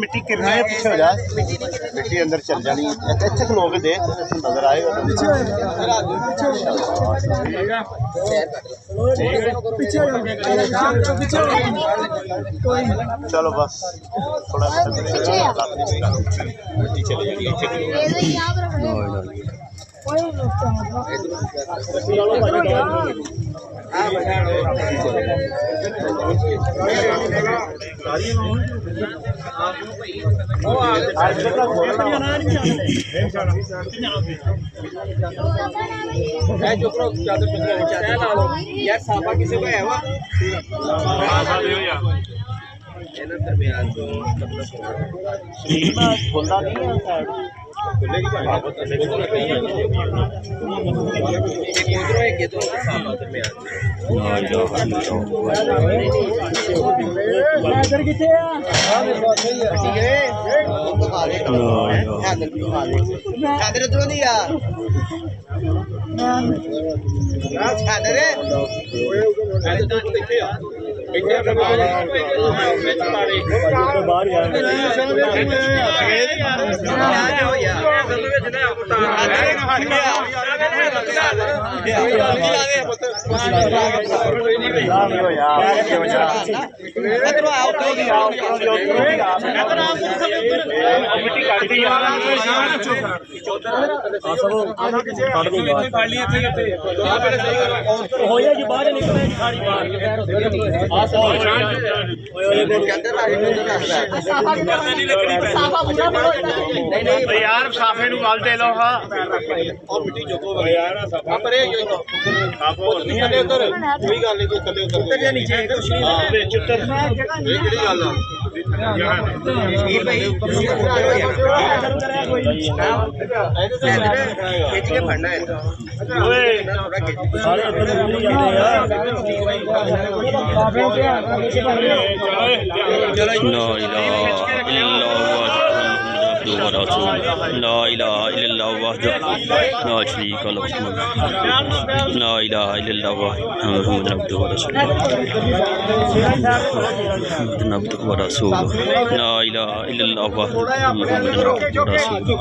मिट्टी गिरना है, पीछे हो जा, मिट्टी अंदर चल जानी है। अच्छे खलो के देख नजर आएगा। चलो बस थोड़ा मिट्टी चली जाएगी। यार साफा किसी को है वो दरमियान तो खुलता नहीं है यार साफे नु गल दे लो हां और मिट्टी चुको यार साफा पर नहीं है उधर कोई गल नहीं थले उतर या नीचे हां विच उतर ये केड़ी गल आ ये भाई खींच के फड़ना है ओए सारे इधर नहीं जाते यार ला इलाहा इल्लल्लाह वहदहु ला शरीका लहु ला इलाहा इल्लल्लाह मुहम्मद अब्दुहु व रसूलुहु ला इलाहा इल्लल्लाह वहदहु मुहम्मद अब्दुहु व रसूलुहु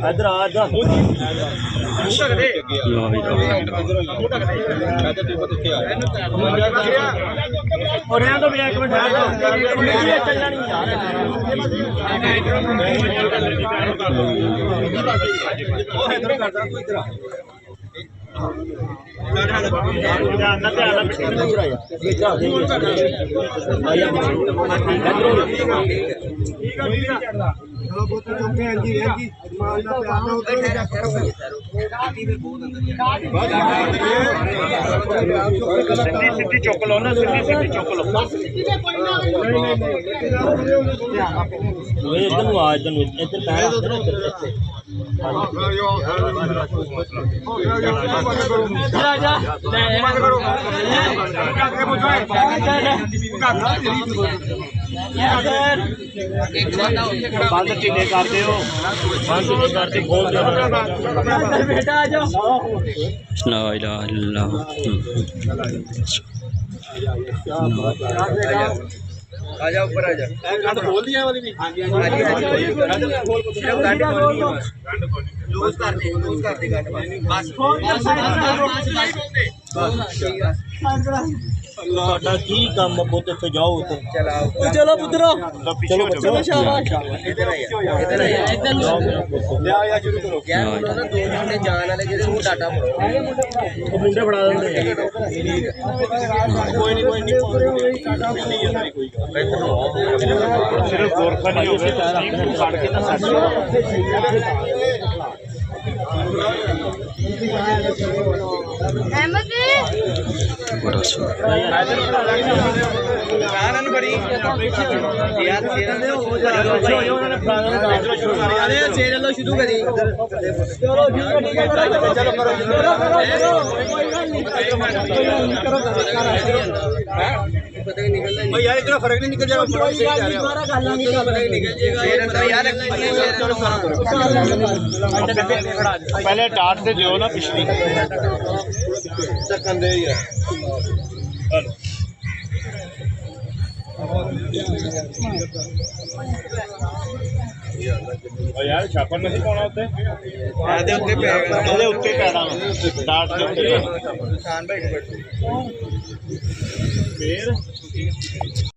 इधर आ जा और यहाँ तो मेरा एक मिनट चलना नहीं सिद्धि चुक लो ना सिद्धि चुक लो बंद ढीले कर दो बंद करके खोल दो बेटा आ जाओ ला इलाहा इल्लल्लाह आजा ऊपर आजा गंड खोल दिया वाली भी हां जी हां जी गंड लूज कर दे गंड बस साडा की काम पुत ते जाओ तो चलो पुत्रो चलो शाबाश इधर आ इधर ले आ शुरू करो यार ना दो घंटे जान वाले जेडे मुंह डाटा पड़ो मुंडे फड़ा देंगे कोई नहीं सिर्फ गोरखा नहीं हो गया काट के ना अहमद बड़ा सो बड़ी यार शुरू करी चलो यार इतना फर्क नहीं निकल जाएगा पहले टाट से जो ना पिछली ढक्कन दे यार छापन नहीं पाना होते उत्ते पैड़ा टाट फिर